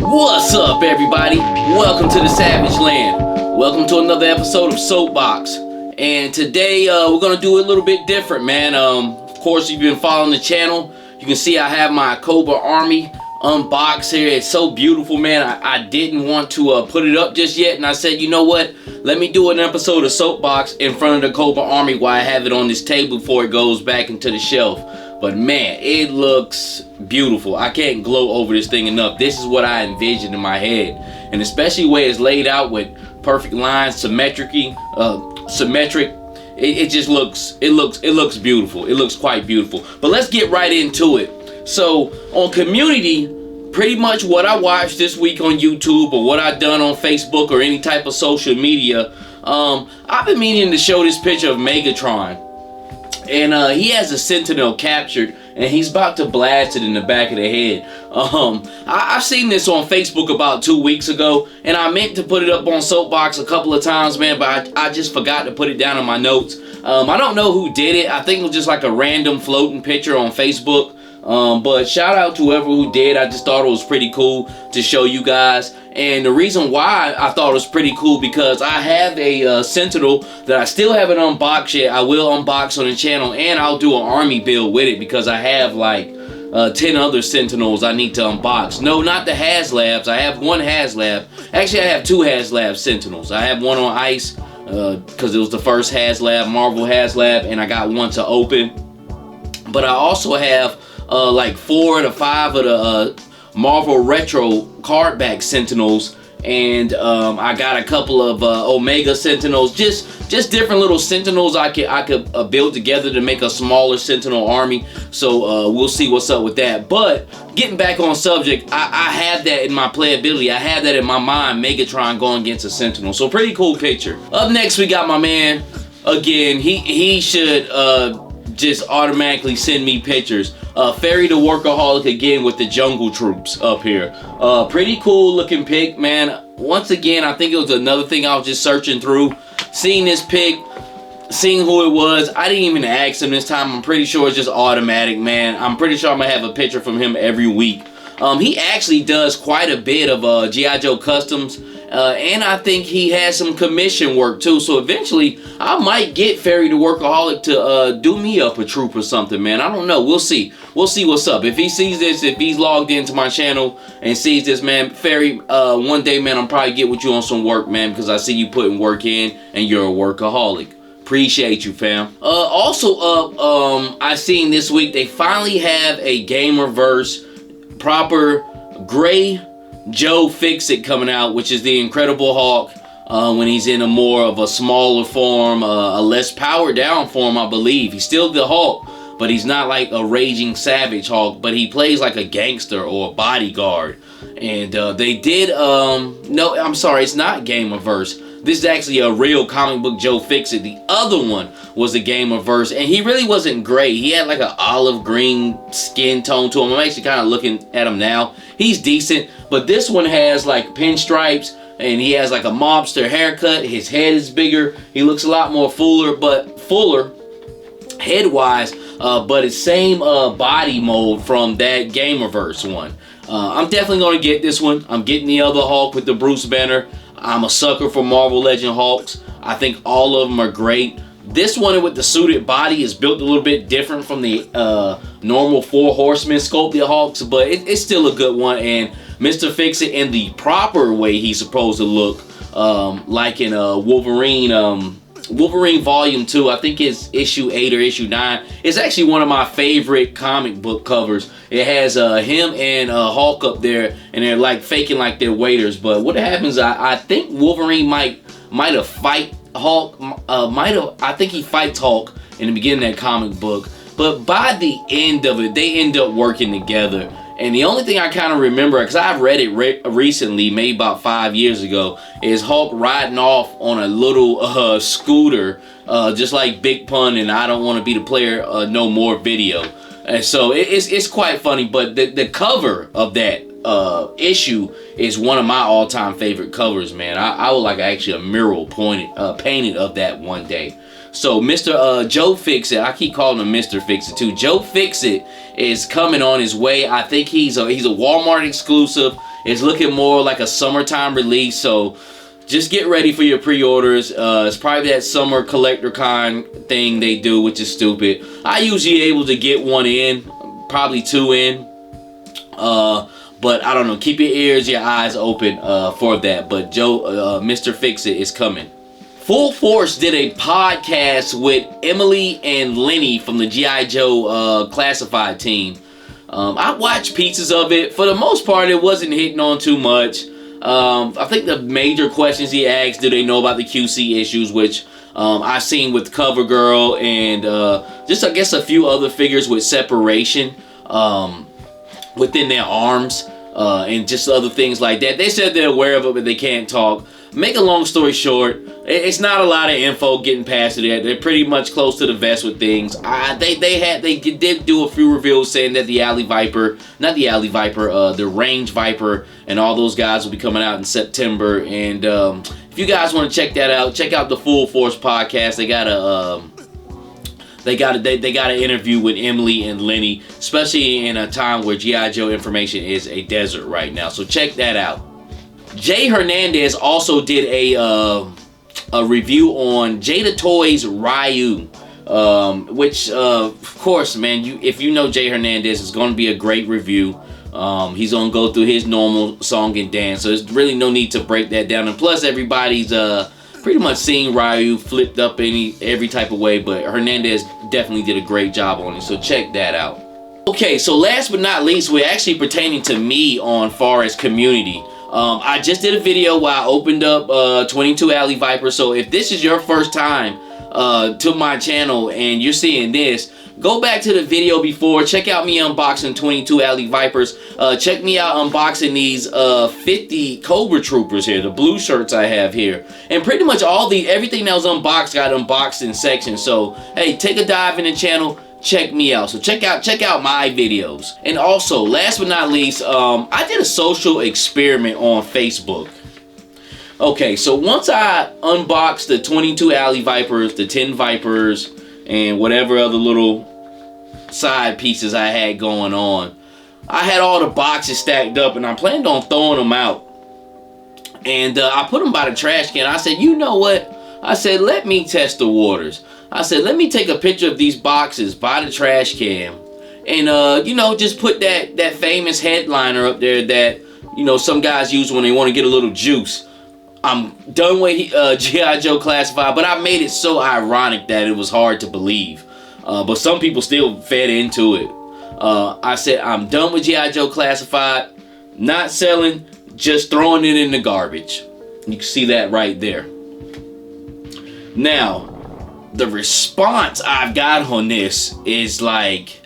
What's up, everybody? Welcome to the Savage Land. Welcome to another episode of Soapbox. And today we're gonna do it a little bit different, man. Of course, you've been following the channel. You can see I have my Cobra Army unboxed here. It's so beautiful, man. I didn't want to put it up just yet, and I said, you know what? Let me do an episode of Soapbox in front of the Cobra Army while I have it on this table before it goes back into the shelf. But man, it looks beautiful. I can't gloat over this thing enough. This is what I envisioned in my head, and especially the way it's laid out with perfect lines, symmetric. It just looks beautiful. It looks quite beautiful. But let's get right into it. So on Community, pretty much what I watched this week on YouTube or what I've done on Facebook or any type of social media, I've been meaning to show this picture of Megatron. And he has a Sentinel captured, and he's about to blast it in the back of the head. I've seen this on Facebook about 2 weeks ago, and I meant to put it up on Soapbox a couple of times, man, but I just forgot to put it down in my notes. I don't know who did it. I think it was just like a random floating picture on Facebook. But shout out to whoever who did. I just thought it was pretty cool to show you guys. And the reason why I thought it was pretty cool, because I have a Sentinel that I still haven't unboxed yet. I will unbox on the channel, and I'll do an army build with it because I have like 10 other Sentinels I need to unbox. No, not the HasLabs. I have one HasLab. Actually, I have two HasLab Sentinels. I have one on ice because it was the first HasLab, Marvel HasLab, and I got one to open. But I also have like 4 to 5 of the Marvel Retro cardback Sentinels, and I got a couple of Omega Sentinels, just different little Sentinels I could build together to make a smaller Sentinel army. So we'll see what's up with that. But getting back on subject, I have that in my playability. I have that in my mind, Megatron going against a Sentinel. So pretty cool picture. Up next, we got my man again. He should just automatically send me pictures. Ferry the Workaholic again with the Jungle Troops up here. Pretty cool looking pic, man. Once again, I think it was another thing I was just searching through, seeing this pic, seeing who it was. I didn't even ask him this time. I'm pretty sure it's just automatic, man. I'm pretty sure I'm gonna have a picture from him every week. He actually does quite a bit of G.I. Joe customs, and I think he has some commission work too. So eventually, I might get Ferry the Workaholic to do me up a troop or something, man. I don't know. We'll see. We'll see what's up. If he sees this, if he's logged into my channel and sees this, man, Ferry, one day, man, I'll probably get with you on some work, man, because I see you putting work in, and you're a workaholic. Appreciate you, fam. Also up, I seen this week, they finally have a Gamerverse proper gray Joe Fix-It coming out, which is the Incredible Hulk when he's in a more of a smaller form, a less powered down form, I believe. He's still the Hulk, but he's not like a raging savage Hulk, but he plays like a gangster or a bodyguard. And they did, no, I'm sorry, it's not Gamerverse. This is actually a real comic book Joe Fix-It. The other one was the Gamerverse, and he really wasn't gray. He had like an olive green skin tone to him. I'm actually kind of looking at him now. He's decent, but this one has like pinstripes, and he has like a mobster haircut. His head is bigger. He looks a lot more fuller head-wise, but it's same body mold from that Gamerverse one. I'm definitely going to get this one. I'm getting the other Hulk with the Bruce Banner. I'm a sucker for Marvel Legend Hulks. I think all of them are great. This one with the suited body is built a little bit different from the normal 4 Horsemen Sculpted Hulks, but it's still a good one. And Mr. Fix-It in the proper way he's supposed to look, like in Wolverine, Wolverine Volume 2, I think it's issue 8 or issue 9. It's actually one of my favorite comic book covers. It has him and Hulk up there, and they're like faking like they're waiters. But what happens, I think Wolverine might have fight Hulk, I think he fights Hulk in the beginning of that comic book. But by the end of it, they end up working together. And the only thing I kind of remember, because I've read it recently, maybe about 5 years ago, is Hulk riding off on a little scooter, just like Big Pun and I Don't Want to Be the Player No More video. And so it's quite funny, but the cover of that issue is one of my all-time favorite covers, man. I would like actually a mural painted of that one day. So Mr. Joe Fix-It, I keep calling him Mr. Fix-It too. Joe Fix-It is coming on his way. I think he's a Walmart exclusive. It's looking more like a summertime release, so just get ready for your pre-orders. It's probably that summer collector con thing they do, which is stupid. I usually able to get one in, probably 2 in. But I don't know. Keep your ears, your eyes open for that. But Mr. Fix-It is coming. Full Force did a podcast with Emily and Lenny from the G.I. Joe Classified team. I watched pieces of it. For the most part, it wasn't hitting on too much. I think the major questions he asked, do they know about the QC issues, which I've seen with CoverGirl and just, I guess, a few other figures with separation within their arms and just other things like that. They said they're aware of it, but they can't talk. Make a long story short, it's not a lot of info getting past it. They're pretty much close to the vest with things. They did do a few reveals saying that the the Range Viper and all those guys will be coming out in September. And if you guys want to check that out, check out the Full Force podcast. They got an interview with Emily and Lenny, especially in a time where G.I. Joe information is a desert right now. So check that out. Jay Hernandez also did a review on Jada Toys Ryu, which of course, man, if you know Jay Hernandez, it's going to be a great review. He's going to go through his normal song and dance, so there's really no need to break that down. And plus, everybody's pretty much seen Ryu flipped up every type of way, but Hernandez definitely did a great job on it, so check that out. Okay, so last but not least, we're actually pertaining to me on far as community. I just did a video where I opened up 22 Alley Vipers, so if this is your first time to my channel and you're seeing this, go back to the video before, check out me unboxing 22 Alley Vipers. Check me out unboxing these 50 Cobra Troopers here, the blue shirts I have here. And pretty much everything that was unboxed got unboxed in sections. So, hey, take a dive in the channel, check me out. So check out my videos. And also, last but not least, I did a social experiment on Facebook. Okay, so once I unboxed the 22 Alley Vipers, the 10 Vipers, and whatever other little side pieces I had going on, I had all the boxes stacked up and I planned on throwing them out. And I put them by the trash can. I said, you know what? I said, let me test the waters. I said, let me take a picture of these boxes by the trash can and, you know, just put that famous headliner up there that, you know, some guys use when they want to get a little juice. I'm done with G.I. Joe Classified, but I made it so ironic that it was hard to believe. But some people still fed into it. I said, I'm done with G.I. Joe Classified, not selling, just throwing it in the garbage. You can see that right there. Now, the response I've got on this is like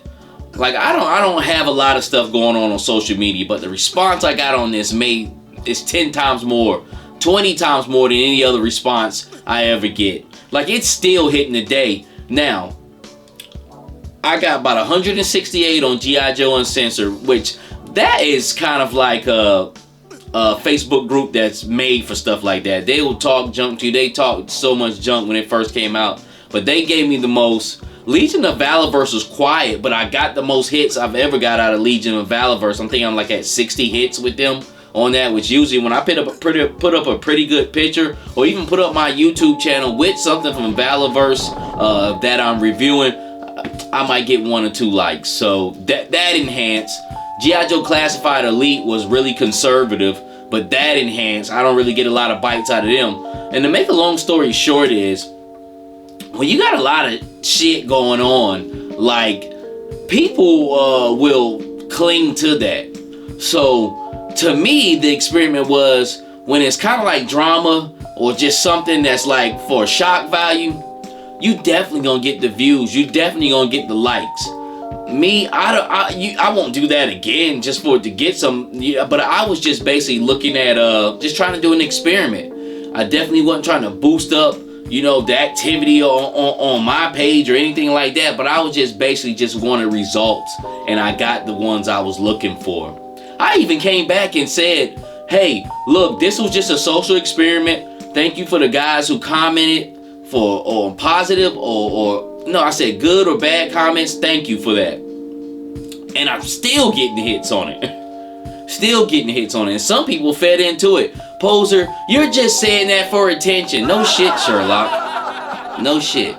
I don't have a lot of stuff going on social media, but the response I got on this is 10 times more, 20 times more than any other response I ever get. Like, it's still hitting today. Now, I got about 168 on G.I. Joe Uncensored, which that is kind of like a Facebook group that's made for stuff like that. They will talk junk to you. They talked so much junk when it first came out, but they gave me the most. Legion of Valorverse was quiet, but I got the most hits I've ever got out of Legion of Valorverse. I'm thinking I'm like at 60 hits with them on that, which usually when I put up a pretty good picture or even put up my YouTube channel with something from Valorverse that I'm reviewing, I might get 1 or 2 likes. So that enhanced. G.I. Joe Classified Elite was really conservative, but that enhanced. I don't really get a lot of bites out of them. And to make a long story short is, when you got a lot of shit going on, like, people will cling to that. So to me, the experiment was when it's kind of like drama or just something that's like for shock value, you definitely gonna get the views. You definitely gonna get the likes. Me, I won't do that again just for it to get some. Yeah, but I was just basically looking at just trying to do an experiment. I definitely wasn't trying to boost up, you know, the activity on my page or anything like that. But I was just basically just wanted results, and I got the ones I was looking for. I even came back and said, hey, look, this was just a social experiment. Thank you for the guys who commented or positive or no, I said good or bad comments. Thank you for that. And I'm still getting hits on it. Still getting hits on it. And some people fed into it. Poser, you're just saying that for attention. No shit, Sherlock. No shit.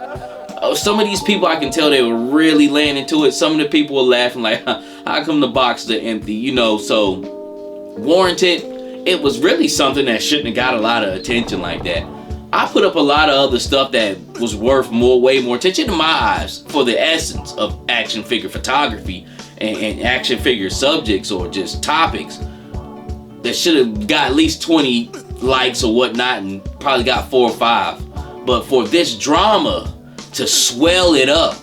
Oh, some of these people, I can tell they were really laying into it. Some of the people were laughing like, how come the boxes are empty? You know, so warranted. It was really something that shouldn't have got a lot of attention like that. I put up a lot of other stuff that was worth way more attention in my eyes for the essence of action figure photography and action figure subjects or just topics that should have got at least 20 likes or whatnot and probably got 4 or 5. But for this drama to swell it up,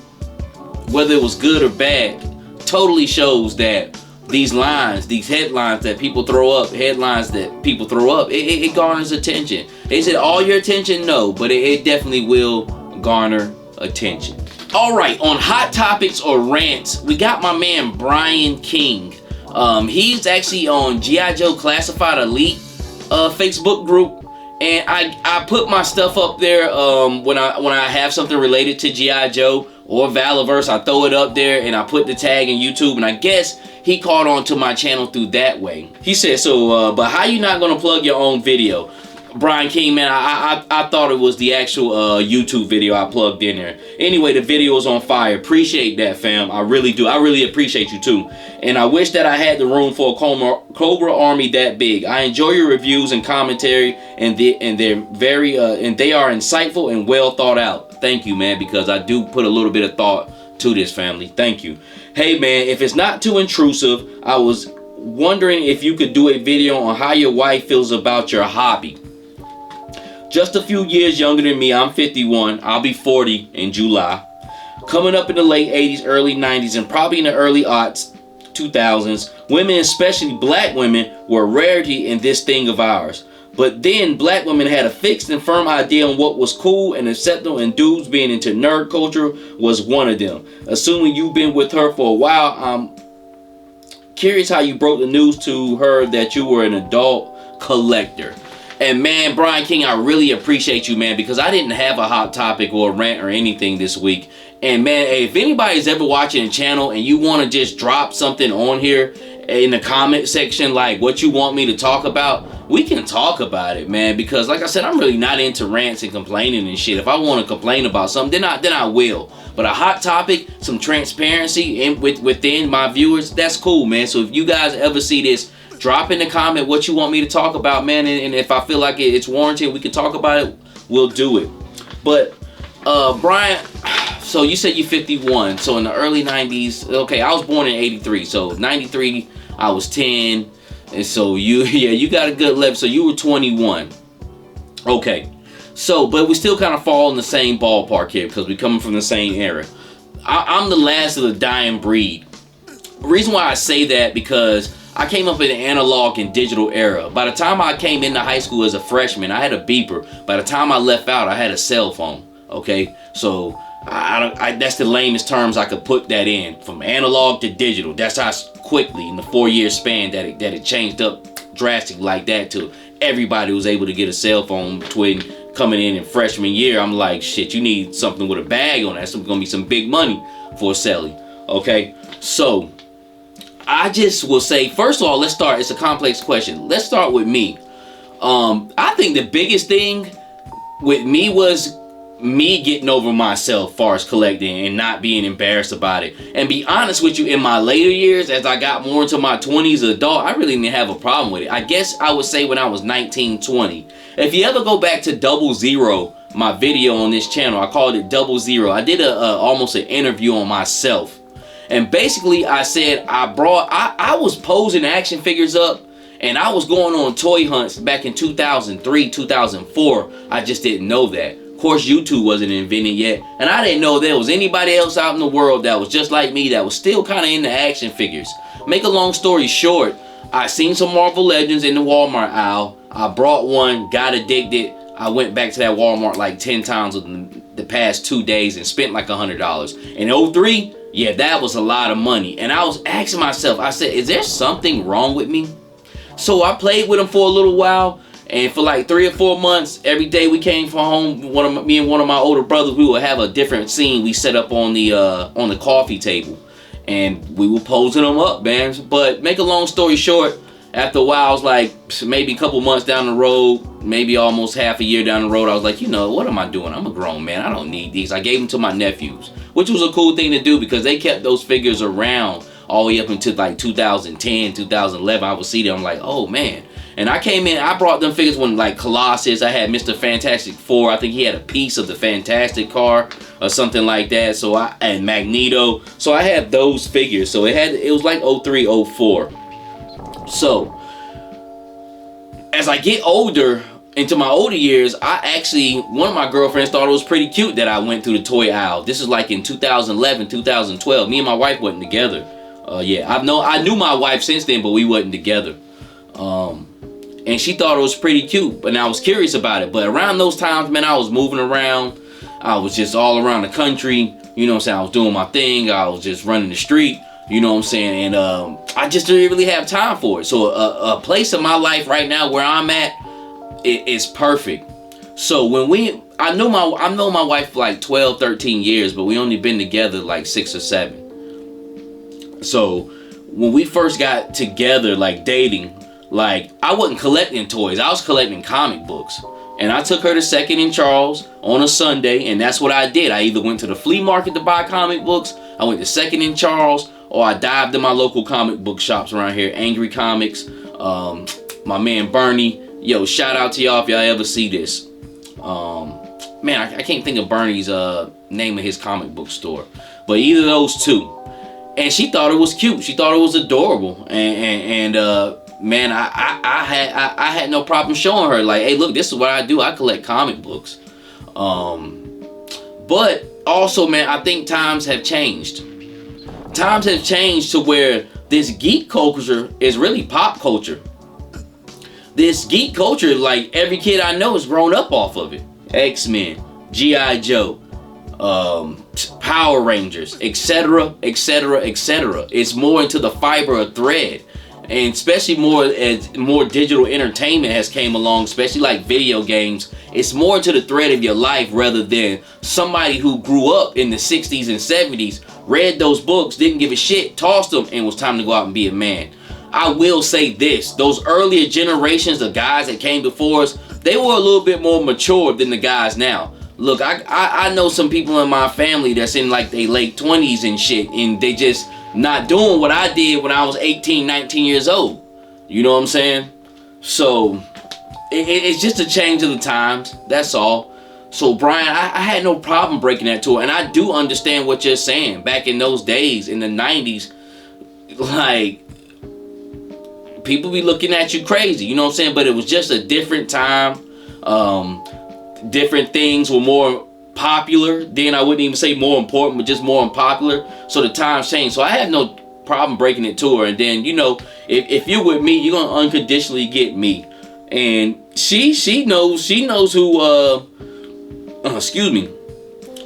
whether it was good or bad, totally shows that these lines, these headlines that people throw up, it garners attention. They said all your attention, no, but it definitely will garner attention. All right, on hot topics or rants, we got my man Brian King. He's actually on G.I. Joe Classified Elite Facebook group. And I put my stuff up there when I have something related to G.I. Joe or Valiverse. I throw it up there and I put the tag in YouTube, and I guess he caught on to my channel through that way. He said, so, but how you not gonna plug your own video? Brian King, man, I thought it was the actual YouTube video I plugged in there. Anyway, the video is on fire. Appreciate that, fam. I really do. I really appreciate you too. And I wish that I had the room for a Cobra army that big. I enjoy your reviews and commentary, and they are insightful and well thought out. Thank you, man, because I do put a little bit of thought to this, family. Thank you. Hey, man, if it's not too intrusive, I was wondering if you could do a video on how your wife feels about your hobby. Just a few years younger than me, I'm 51, I'll be 40 in July. Coming up in the late 80s, early 90s, and probably in the early aughts, 2000s, women, especially black women, were a rarity in this thing of ours. But then black women had a fixed and firm idea on what was cool and acceptable, and dudes being into nerd culture was one of them. Assuming you've been with her for a while, I'm curious how you broke the news to her that you were an adult collector. And man, Brian King, I really appreciate you, man, because I didn't have a hot topic or a rant or anything this week. And man, if anybody's ever watching the channel and you want to just drop something on here in the comment section, like what you want me to talk about, we can talk about it, man. Because like I said, I'm really not into rants and complaining and shit. If I want to complain about something, then I will. But a hot topic, some transparency within my viewers, that's cool, man. So if you guys ever see this, drop in the comment what you want me to talk about, man, and if I feel like it's warranted, we can talk about it, we'll do it. But Brian, so you said you're 51, so in the early 90s, okay, I was born in 83, so 93 I was 10, and so you got a good level, so you were 21. Okay, so but we still kind of fall in the same ballpark here because we coming from the same era. I'm the last of the dying breed. The reason why I say that, because I came up in the analog and digital era. By the time I came into high school as a freshman, I had a beeper. By the time I left out, I had a cell phone. Okay, so that's the lamest terms I could put that in, from analog to digital. That's how quickly in the 4-year span that it changed up drastically like that. To everybody was able to get a cell phone between coming in freshman year. I'm like, shit, you need something with a bag on that. That's gonna be some big money for a celly. Okay, so I just will say, first of all, let's start. It's a complex question. Let's start with me. I think the biggest thing with me was me getting over myself as far as collecting and not being embarrassed about it. And be honest with you, in my later years, as I got more into my 20s adult, I really didn't have a problem with it. I guess I would say when I was 19, 20. If you ever go back to 00, my video on this channel, I called it 00. I did almost an interview on myself. And basically, I said I was posing action figures up, and I was going on toy hunts back in 2003, 2004. I just didn't know that. Of course, YouTube wasn't invented yet, and I didn't know there was anybody else out in the world that was just like me, that was still kind of into action figures. Make a long story short, I seen some Marvel Legends in the Walmart aisle. I brought one, got addicted. I went back to that Walmart like 10 times within the past 2 days and spent like $100. In 03, yeah, that was a lot of money. And I was asking myself, I said, is there something wrong with me? So I played with him for a little while, and for like 3 or 4 months, every day we came from home, me and one of my older brothers, we would have a different scene we set up on the coffee table. And we were posing them up, man. But make a long story short, After a while, I was like, maybe a couple months down the road, maybe almost half a year down the road, I was like, you know, what am I doing? I'm a grown man. I don't need these. I gave them to my nephews, which was a cool thing to do because they kept those figures around all the way up until like 2010, 2011. I would see them like, oh man. And I came in, I brought them figures when like Colossus, I had Mr. Fantastic Four. I think he had a piece of the Fantastic car or something like that. So and Magneto. So I had those figures. So it was like 03, 04. So as I get older, into my older years, one of my girlfriends thought it was pretty cute that I went through the toy aisle. This is like in 2011, 2012. Me and my wife wasn't together. I knew my wife since then, but we wasn't together. And she thought it was pretty cute, and I was curious about it. But around those times, man, I was moving around. I was just all around the country. You know what I'm saying? I was doing my thing. I was just running the street. You know what I'm saying? And I just didn't really have time for it. So a place in my life right now where I'm at, it is perfect. So I know my wife for like 12, 13 years, but we only been together like 6 or 7. So when we first got together, like dating, like I wasn't collecting toys. I was collecting comic books. And I took her to 2nd and Charles on a Sunday, and that's what I did. I either went to the flea market to buy comic books, I went to 2nd and Charles, or I dived in my local comic book shops around here. Angry Comics, my man Bernie. Yo, shout out to y'all if y'all ever see this. Man, I can't think of Bernie's name of his comic book store. But either of those two. And she thought it was cute. She thought it was adorable. And man, I had no problem showing her, like, hey, look, this is what I do. I collect comic books. But also, man, I think times have changed. Times have changed to where this geek culture is really pop culture. This geek culture, like every kid I know has grown up off of it. X-Men, G.I. Joe, Power Rangers, etc., etc., etc. It's more into the fiber of thread. And especially more as more digital entertainment has came along, especially like video games, it's more into the thread of your life rather than somebody who grew up in the 60s and 70s, read those books, didn't give a shit, tossed them, and was time to go out and be a man. I will say this, those earlier generations of guys that came before us, they were a little bit more mature than the guys now. Look, I know some people in my family that's in like their late 20s and shit, and they just not doing what I did when I was 18, 19 years old. You know what I'm saying? So, it's just a change of the times. That's all. So, Brian, I had no problem breaking that to her. And I do understand what you're saying. Back in those days, in the 90s, like, people be looking at you crazy. You know what I'm saying? But it was just a different time. Different things were more popular. Then I wouldn't even say more important, but just more unpopular. So the times changed. So I had no problem breaking it to her. And then, you know, if you're with me, you're gonna unconditionally get me. And she knows who excuse me.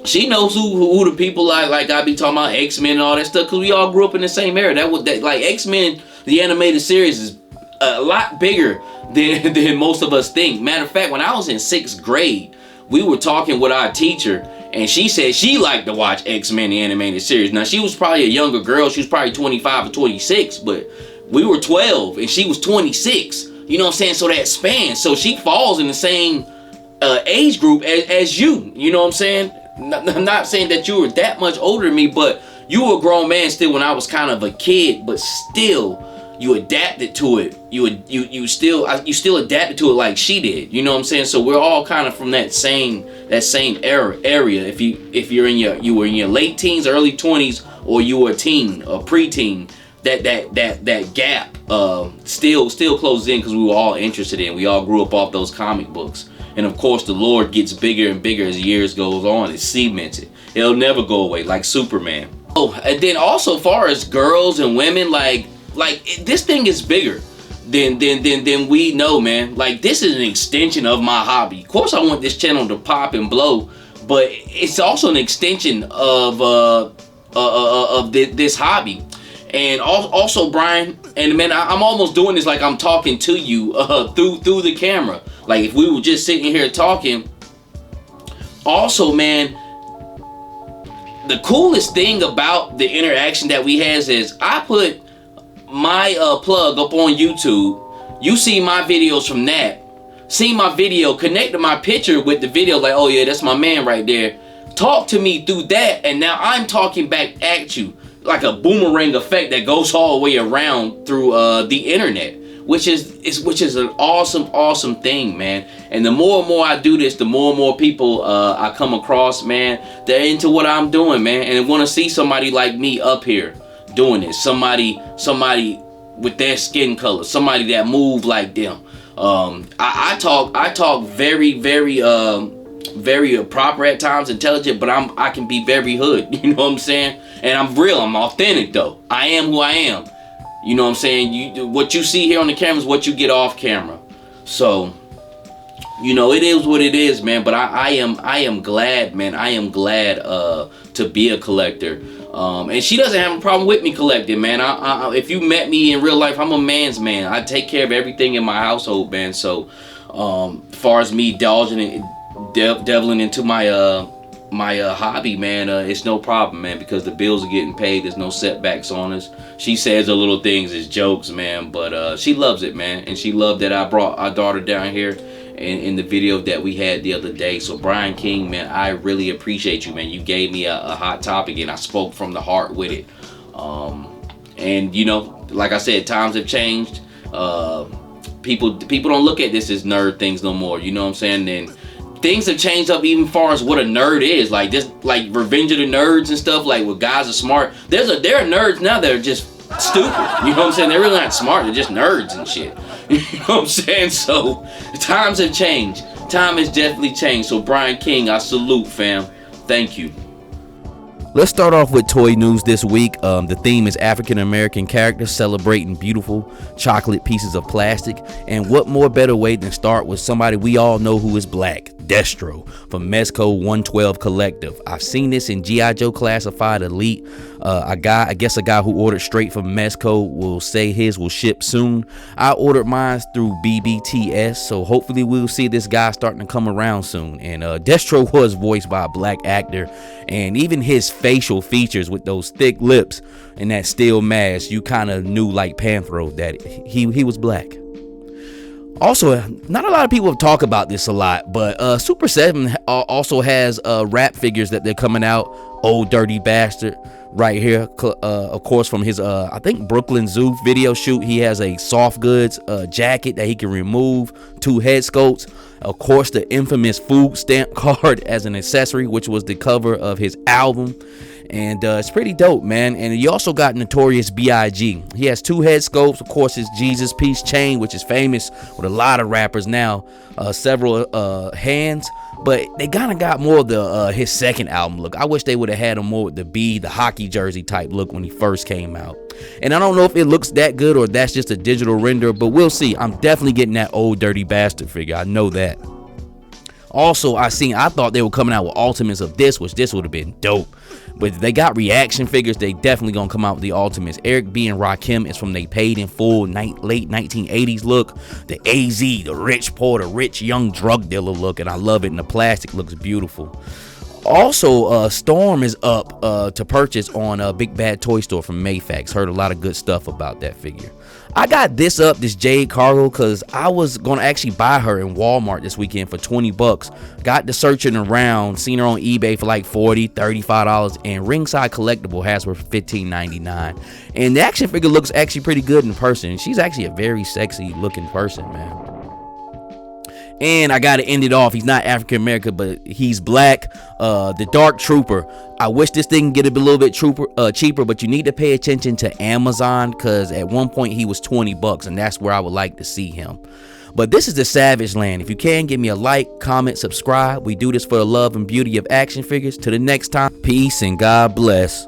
She knows who the people like I be talking about, X-Men and all that stuff, because we all grew up in the same era. That like X-Men, the animated series, is a lot bigger than most of us think. Matter of fact, when I was in 6th grade, we were talking with our teacher, and she said she liked to watch X-Men, the animated series. Now, she was probably a younger girl. She was probably 25 or 26, but we were 12, and she was 26. You know what I'm saying? So that span. So she falls in the same age group as you. You know what I'm saying? I'm not saying that you were that much older than me, but you were a grown man still when I was kind of a kid, but still, you adapted to it. You still adapted to it like she did. You know what I'm saying? So we're all kind of from that same area. If you were in your late teens, early 20s, or you were a teen, a preteen, that gap still closes in because we were all interested in. We all grew up off those comic books. And of course, the lore gets bigger and bigger as years goes on. It's cemented. It'll never go away, like Superman. Oh, and then also, far as girls and women, like this thing is bigger than we know, man. Like, this is an extension of my hobby. Of course, I want this channel to pop and blow, but it's also an extension of this hobby. And also, Brian, and man, I'm almost doing this like I'm talking to you through the camera. Like, if we were just sitting here talking. Also, man, the coolest thing about the interaction that we has is I put plug up on YouTube, you see my videos from that. See my video, connect to my picture with the video, like, oh yeah, that's my man right there. Talk to me through that, and now I'm talking back at you like a boomerang effect that goes all the way around through the internet, which is an awesome thing, man. And the more and more I do this, the more and more people I come across, man, they're into what I'm doing, man, and want to see somebody like me up here doing this. Somebody with their skin color, somebody that move like them. I talk very proper at times, intelligent, but I can be very hood, you know what I'm saying? And I'm real, I'm authentic though. I am who I am. You know what I'm saying? What you see here on the camera is what you get off camera. So, you know, it is what it is, man. But I am glad, man. I am glad to be a collector. And she doesn't have a problem with me collecting, man. If you met me in real life, I'm a man's man. I take care of everything in my household, man. So, as far as me deviling into my hobby, man, it's no problem, man, because the bills are getting paid. There's no setbacks on us. She says the little things as jokes, man, but she loves it, man, and she loved that I brought our daughter down here in the video that we had the other day. So Brian King, man, I really appreciate you, man. You gave me a hot topic, and I spoke from the heart with it. And you know, like I said, times have changed. People don't look at this as nerd things no more. You know what I'm saying? And things have changed up even far as what a nerd is. Like this, like Revenge of the Nerds and stuff, like where guys are smart. There are nerds now that are just stupid. You know what I'm saying? They're really not smart. They're just nerds and shit. You know what I'm saying? So times have changed. Time has definitely changed. So Brian King, I salute, fam. Thank you. Let's start off with toy news this week. The theme is African American characters celebrating beautiful chocolate pieces of plastic. And what more better way than start with somebody we all know who is black, Destro from Mezco 112 Collective. I've seen this in G.I. Joe Classified Elite. A guy who ordered straight from Mezco will say his will ship soon. I ordered mine through BBTS, so hopefully we'll see this guy starting to come around soon. And Destro was voiced by a black actor, and even his facial features with those thick lips and that steel mask, you kind of knew, like Panthro, that he was black. Also, not a lot of people have talked about this a lot, but Super 7 also has rap figures that they're coming out. Old Dirty Bastard right here, of course, from his I think Brooklyn Zoo video shoot. He has a soft goods jacket that he can remove, 2 head sculpts, of course the infamous food stamp card as an accessory, which was the cover of his album. And it's pretty dope, man. And you also got Notorious B.I.G. He has 2 head sculpts, of course his Jesus Peace chain, which is famous with a lot of rappers now, several hands. But they kind of got more of the his second album look. I wish they would have had him more with the hockey jersey type look when he first came out. And I don't know if it looks that good or that's just a digital render, but we'll see. I'm definitely getting that Old Dirty Bastard figure. I know that. Also, I thought they were coming out with Ultimates of this, which this would have been dope. But they got reaction figures. They definitely gonna come out with the Ultimates. Eric B and Rakim is from they Paid in Full late 1980s look. The AZ, the rich poor, the rich young drug dealer look, and I love it. And the plastic looks beautiful. Also, Storm is up to purchase on Big Bad Toy Store from Mayfax. Heard a lot of good stuff about that figure. I got this Jade Cargo, because I was going to actually buy her in Walmart this weekend for $20. Got to searching around, seen her on eBay for like $40, $35, and Ringside Collectible has her for $15.99. And the action figure looks actually pretty good in person. She's actually a very sexy looking person, man. And I gotta end it off. He's not African American, but he's black. The Dark Trooper. I wish this thing could get a little bit cheaper, but you need to pay attention to Amazon, because at one point he was $20, and that's where I would like to see him. But this is the Savage Land. If you can, give me a like, comment, subscribe. We do this for the love and beauty of action figures. Till the next time, peace and God bless.